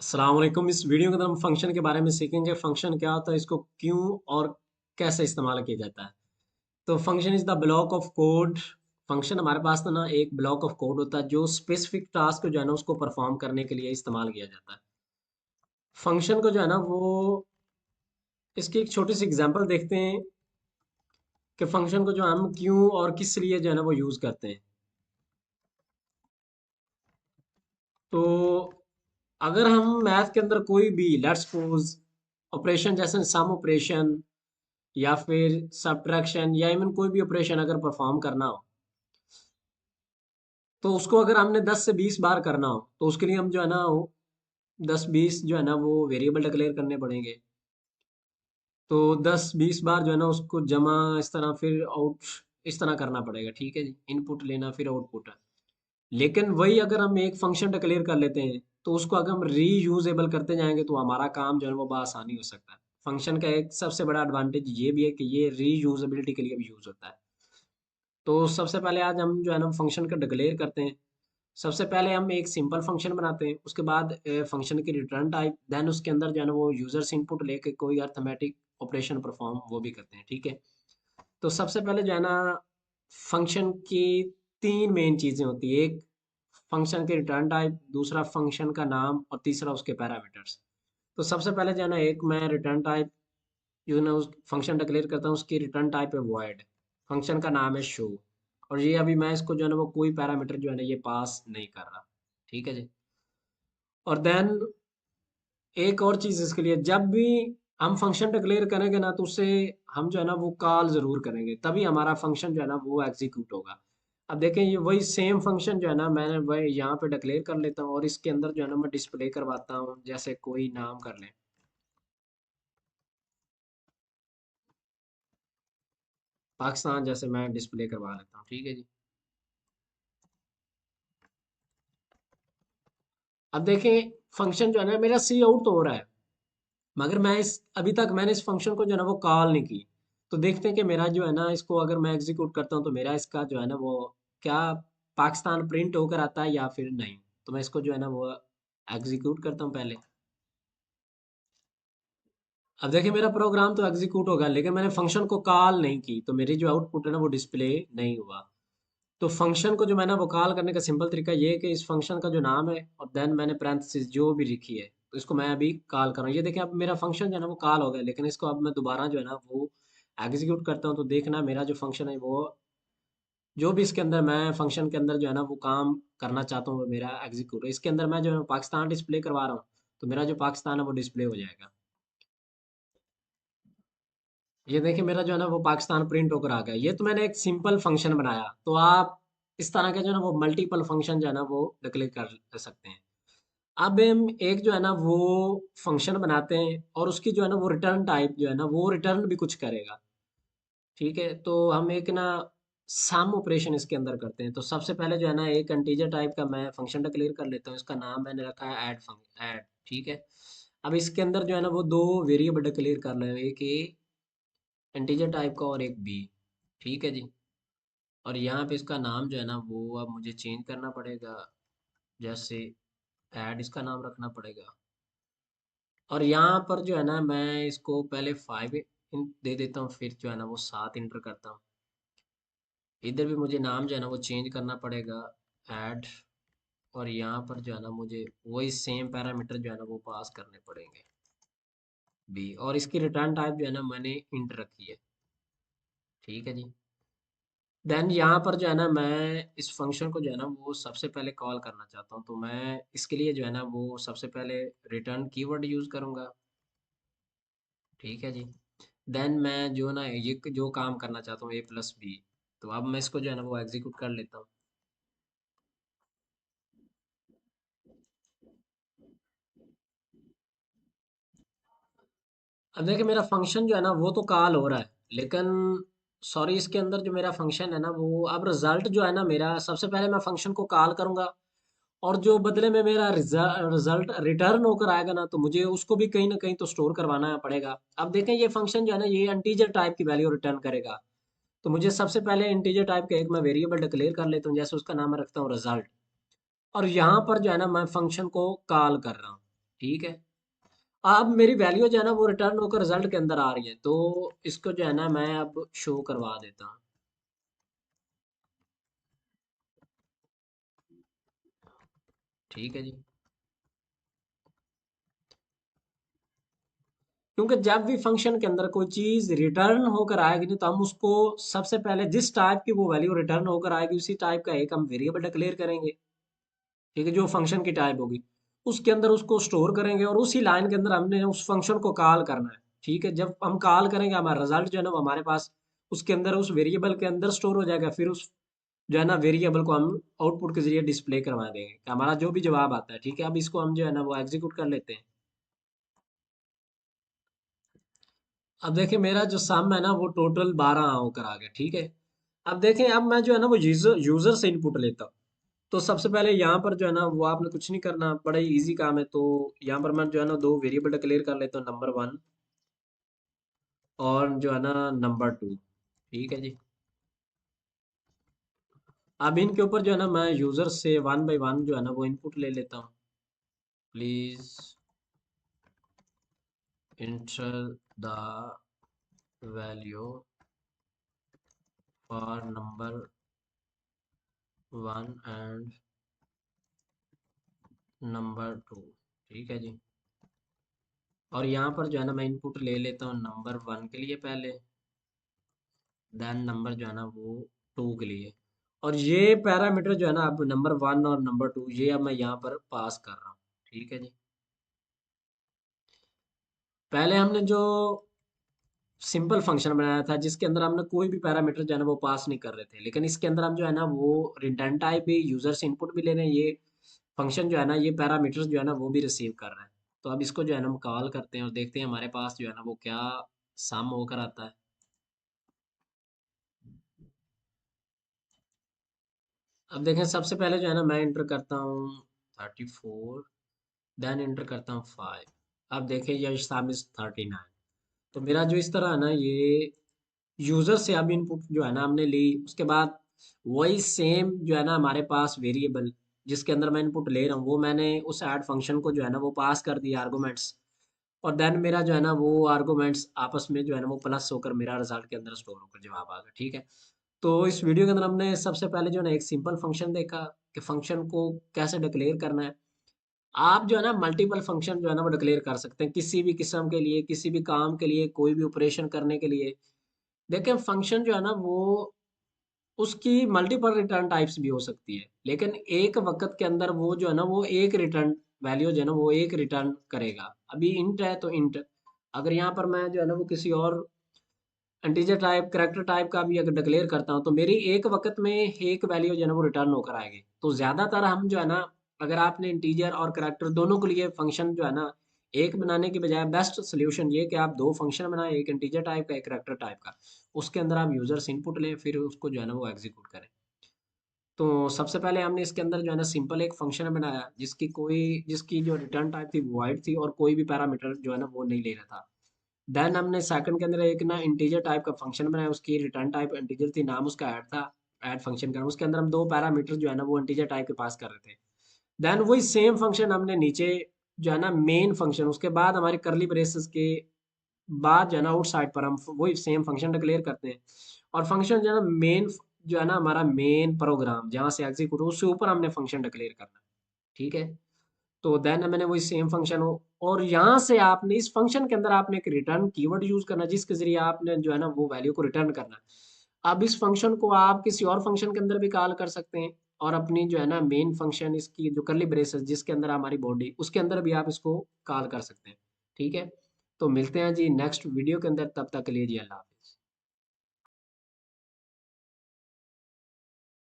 अस्सलाम वालेकुम। इस वीडियो के अंदर हम फंक्शन के बारे में सीखेंगे। फंक्शन क्या होता है, इसको क्यों और कैसे इस्तेमाल किया जाता है। तो function is the block of code. Function हमारे पास तो ना एक ब्लॉक ऑफ कोड होता है जो स्पेसिफिक टास्क जो है ना उसको परफॉर्म करने के लिए इस्तेमाल किया जाता है। फंक्शन को जो है ना वो इसकी एक छोटी सी एग्जांपल देखते हैं कि फंक्शन को जो हम क्यों और किस लिए जो है ना वो यूज़ करते हैं। तो अगर हम मैथ के अंदर कोई भी लेट्स सपोज ऑपरेशन जैसे सम ऑपरेशन या फिर सब्ट्रैक्शन या इवन कोई भी ऑपरेशन अगर परफॉर्म करना हो, तो उसको अगर हमने 10 से 20 बार करना हो तो उसके लिए हम जो है ना वो 10-20 जो है ना वो वेरिएबल डिक्लेयर करने पड़ेंगे। तो 10-20 बार जो है ना उसको जमा इस तरह फिर आउट इस तरह करना पड़ेगा। ठीक है जी, इनपुट लेना फिर आउटपुट। लेकिन वही अगर हम एक फंक्शन डिक्लेयर कर लेते हैं तो उसको अगर हम रीयूजेबल करते जाएंगे तो हमारा काम जो है वो बआसानी हो सकता है। फंक्शन का एक सबसे बड़ा एडवांटेज ये भी है कि ये रीयूजेबिलिटी के लिए भी यूज होता है। तो सबसे पहले आज हम जो है ना फंक्शन का डिक्लेयर करते हैं। सबसे पहले हम एक सिंपल फंक्शन बनाते हैं, उसके बाद फंक्शन की रिटर्न टाइप, देन उसके अंदर जो है ना वो यूजर से इनपुट लेके कोई अर्थमेटिक ऑपरेशन परफॉर्म वो भी करते हैं। ठीक है। तो सबसे पहले जो है ना फंक्शन की तीन मेन चीज़ें होती है। एक फंक्शन की रिटर्न टाइप, दूसरा फंक्शन का नाम और तीसरा उसके पैरामीटर्स। तो सबसे पहले जो है ना एक मैं रिटर्न टाइप जो ना उस फंक्शन डिक्लेयर करता हूँ, उसकी रिटर्न टाइप है वॉइड। फंक्शन का नाम है शो। और ये अभी मैं इसको जो है ना वो कोई पैरामीटर जो है ना ये पास नहीं कर रहा। ठीक है जी। और देन एक और चीज़ इसके लिए, जब भी हम फंक्शन डिक्लेयर करेंगे ना तो उससे हम जो है ना वो कॉल ज़रूर करेंगे, तभी हमारा फंक्शन जो है ना वो एग्जीक्यूट होगा। अब देखें, ये वही सेम फंक्शन जो है ना मैंने वही यहाँ पे डिक्लेयर कर लेता हूँ और इसके अंदर जो है ना मैं डिस्प्ले करवाता हूँ, जैसे कोई नाम कर लें, पाकिस्तान जैसे मैं डिस्प्ले करवा लेता हूँ। ठीक है जी। अब देखें, फंक्शन जो है ना मेरा सी आउट तो हो रहा है, मगर मैं इस अभी तक मैंने इस फंक्शन को जो है ना वो कॉल नहीं की। तो देखते हैं कि मेरा जो है ना इसको अगर मैं एग्जीक्यूट करता हूँ तो मेरा इसका जो है ना वो क्या पाकिस्तान प्रिंट होकर आता है या फिर नहीं। तो मैं इसको जो है ना वो एग्जीक्यूट करता हूँ पहले। अब देखिए, मेरा प्रोग्राम तो एग्जीक्यूट होगा लेकिन मैंने फंक्शन को कॉल नहीं की, तो मेरी जो आउटपुट है ना वो डिस्प्ले नहीं हुआ। तो फंक्शन को जो मैंने वो कॉल करने का सिंपल तरीका ये है कि इस फंक्शन का जो नाम है और देन मैंने पैरेंथेसिस जो भी लिखी है, तो इसको मैं अभी कॉल कर रहा हूँ। ये देखिए, अब मेरा फंक्शन जो है ना वो कॉल हो गया, लेकिन इसको अब मैं दोबारा जो है ना वो एग्जीक्यूट करता हूँ तो देखना मेरा जो फंक्शन है वो जो भी इसके अंदर मैं फंक्शन के अंदर जो है ना वो काम करना चाहता हूँ वो मेरा एग्जीक्यूट है। इसके अंदर मैं जो है पाकिस्तान डिस्प्ले करवा रहा हूँ, तो मेरा जो पाकिस्तान है वो डिस्प्ले हो जाएगा। ये देखिए, मेरा जो है ना वो पाकिस्तान प्रिंट होकर आ गया। ये तो मैंने एक सिंपल फंक्शन बनाया। तो आप इस तरह के जो है ना वो मल्टीपल फंक्शन जो है ना वो डिक्लेयर कर सकते हैं। अब हम एक जो है ना वो फंक्शन बनाते हैं और उसकी जो है ना वो रिटर्न टाइप जो है ना वो रिटर्न भी कुछ करेगा। ठीक है। तो हम एक ना सम ऑपरेशन इसके अंदर करते हैं। तो सबसे पहले जो है ना एक इंटीजर टाइप का मैं फंक्शन डिक्लेयर कर लेता हूँ। इसका नाम मैंने रखा है ऐड फंक्शन ऐड। ठीक है। अब इसके अंदर जो है ना वो दो वेरिएबल डिक्लेयर कर रहे हैं, एक ए इंटीजर टाइप का और एक बी। ठीक है जी। और यहाँ पे इसका नाम जो है ना वो अब मुझे चेंज करना पड़ेगा, जैसे ऐड इसका नाम रखना पड़ेगा। और यहाँ पर जो है ना मैं इसको पहले 5 दे देता हूँ, फिर जो है ना वो 7 इंटर करता हूँ। इधर भी मुझे नाम जो है ना वो चेंज करना पड़ेगा, ऐड। और यहाँ पर जो है ना मुझे वही सेम पैरामीटर जो है ना वो पास करने पड़ेंगे, बी। और इसकी रिटर्न टाइप जो है ना मैंने इंट रखी है। ठीक है जी। देन यहाँ पर जो है ना मैं इस फंक्शन को जो है ना वो सबसे पहले कॉल करना चाहता हूँ, तो मैं इसके लिए जो है ना वो सबसे पहले रिटर्न कीवर्ड यूज़ करूँगा। ठीक है जी। देन मैं जो ना ये जो काम करना चाहता हूँ A+B, तो अब मैं इसको जो है ना वो एग्जीक्यूट कर लेता हूँ। अब देखिए, मेरा फंक्शन जो है ना वो तो कॉल हो रहा है, लेकिन सॉरी इसके अंदर जो मेरा फंक्शन है ना वो अब रिजल्ट जो है ना मेरा, सबसे पहले मैं फंक्शन को कॉल करूंगा और जो बदले में मेरा रिजल्ट रिटर्न होकर आएगा ना तो मुझे उसको भी कहीं ना कहीं तो स्टोर करवाना पड़ेगा। अब देखें, ये फंक्शन जो है ना ये इंटीजर टाइप की वैल्यू रिटर्न करेगा। तो मुझे सबसे पहले इंटीजर टाइप का एक मैं वेरिएबल डिक्लेयर कर लेता हूँ, जैसे उसका नाम मैं रखता हूँ रिजल्ट। और यहाँ पर जो है ना मैं फंक्शन को कॉल कर रहा हूँ। ठीक है। अब मेरी वैल्यू जो है ना वो रिटर्न होकर रिजल्ट के अंदर आ रही है, तो इसको जो है ना मैं अब शो करवा देता हूँ। ठीक है जी। क्योंकि जब भी फंक्शन के अंदर कोई चीज रिटर्न होकर आएगी नहीं, तो हम उसको सबसे पहले जिस टाइप की वो वैल्यू रिटर्न होकर आएगी उसी टाइप का एक हम वेरिएबल डिक्लेयर करेंगे। ठीक है, जो फंक्शन की टाइप होगी उसके अंदर उसको स्टोर करेंगे, और उसी लाइन के अंदर हमने उस फंक्शन को कॉल करना है। ठीक है, जब हम कॉल करेंगे हमारा रिजल्ट जो है ना वो हमारे पास उसके अंदर उस वेरिएबल के अंदर स्टोर हो जाएगा। फिर उस जो है ना वेरिएबल को हम आउटपुट के जरिए डिस्प्ले करवा देंगे कि हमारा जो भी जवाब आता है। ठीक है, अब इसको हम जो है ना वो एग्जीक्यूट कर लेते हैं। अब देखिए मेरा जो सम है ना वो टोटल 12 होकर आ गया। ठीक है, अब देखें, अब मैं जो है ना वो यूजर से इनपुट लेता हूँ। तो सबसे पहले यहाँ पर जो है ना वो आपने कुछ नहीं करना, बड़ा ही इजी काम है। तो यहाँ पर मैं जो है ना दो वेरिएबल डिक्लेयर कर लेता हूँ, नंबर वन और जो है ना नंबर टू। ठीक है जी। अब इनके ऊपर जो है ना मैं यूजर से वन बाई वन जो है ना वो इनपुट ले लेता हूँ। Please enter the value for number one and number two. ठीक है जी। और यहाँ पर जो है ना मैं इनपुट ले लेता हूँ नंबर वन के लिए पहले, देन नंबर जो है ना वो टू के लिए। और ये पैरामीटर जो है ना अब नंबर वन और नंबर टू ये अब मैं यहाँ पर पास कर रहा हूँ। ठीक है जी। पहले हमने जो सिंपल फंक्शन बनाया था जिसके अंदर हमने कोई भी पैरामीटर जो है ना वो पास नहीं कर रहे थे, लेकिन इसके अंदर हम जो है ना वो रिटर्न टाइप भी यूजर से इनपुट भी ले रहे हैं। ये फंक्शन जो है ना ये पैरामीटर्स जो है ना वो भी रिसीव कर रहा है। तो अब इसको जो है ना हम कॉल करते हैं और देखते हैं हमारे पास जो है ना वो क्या सम होकर आता है। अब देखें, सबसे पहले जो है ना मैं इंटर करता हूँ 34, देन इंटर करता हूँ 5। अब देखें ये सम इज 39। तो मेरा जो इस तरह है ना ये यूजर से अब इनपुट जो है ना हमने ली, उसके बाद वही सेम जो है ना हमारे पास वेरिएबल जिसके अंदर मैं इनपुट ले रहा हूँ वो मैंने उस ऐड फंक्शन को जो है ना वो पास कर दिया आर्गुमेंट्स। और देन मेरा जो है ना वो आर्गुमेंट्स आपस में जो है ना वो प्लस होकर मेरा रिजल्ट के अंदर स्टोर होकर जवाब आ गया। ठीक है, तो इस वीडियो के अंदर हमने सबसे पहले जो है ना एक सिंपल फंक्शन देखा कि फंक्शन को कैसे डिक्लेयर करना है। आप जो है ना मल्टीपल फंक्शन जो है ना वो डिक्लेयर कर सकते हैं किसी भी किस्म के लिए, किसी भी काम के लिए, कोई भी ऑपरेशन करने के लिए। देखिए फंक्शन जो है ना वो उसकी मल्टीपल रिटर्न टाइप्स भी हो सकती है, लेकिन एक वक्त के अंदर वो जो है ना वो एक रिटर्न वैल्यू जो है ना वो एक रिटर्न करेगा। अभी इंट है तो इंट, अगर यहाँ पर मैं जो है ना वो किसी और इंटीजर टाइप करेक्टर टाइप का भी अगर डिक्लेयर करता हूँ तो मेरी एक वक्त में एक वैल्यू जो है ना वो रिटर्न होकर आएगी। तो ज़्यादातर हम जो है ना अगर आपने इंटीजर और करेक्टर दोनों के लिए फंक्शन जो है ना एक बनाने के बजाय बेस्ट सोल्यूशन ये कि आप दो फंक्शन बनाएं, एक इंटीजर टाइप का एक करेक्टर टाइप का। उसके अंदर आप यूजर से इनपुट लें, फिर उसको जो है ना वो एग्जीक्यूट करें। तो सबसे पहले हमने इसके अंदर जो है ना सिंपल एक फंक्शन बनाया जिसकी जो रिटर्न टाइप थी वो वाइड थी और कोई भी पैरामीटर जो है ना वो नहीं ले रहा था। देन हमने सेकंड के अंदर एक ना इंटीजर टाइप का फंक्शन बनाया, उसकी रिटर्न टाइप इंटीजर थी, नाम उसका ऐड था, ऐड फंक्शन का। उसके अंदर हम दो पैरामीटर जो है ना वो इंटीजर टाइप के पास कर रहे थे। देन वही सेम फंक्शन हमने नीचे जो है ना मेन फंक्शन, उसके बाद हमारे करली ब्रेसेस के बाद जो है ना आउटसाइड पर हम वही सेम फंक्शन डिक्लेयर करते हैं। और फंक्शन जो है ना मेन जो है ना हमारा मेन प्रोग्राम जहाँ से एग्जीक्यूट हो उससे ऊपर हमने फंक्शन डिक्लेयर करना है। ठीक है, तो देन मैंने वही सेम फंक्शन हो, और यहाँ से आपने इस फंक्शन के अंदर आपने एक रिटर्न कीवर्ड यूज करना है जिसके जरिए आपने जो है ना वो वैल्यू को रिटर्न करना है। अब इस फंक्शन को आप किसी और फंक्शन के अंदर भी कॉल कर सकते हैं, और अपनी जो है ना मेन फंक्शन इसकी जो करली ब्रेसेस जिसके अंदर हमारी बॉडी उसके अंदर भी आप इसको कॉल कर सकते हैं। ठीक है, तो मिलते हैं जी नेक्स्ट वीडियो के अंदर, तब तक के लिए जी अल्लाह हाफिज।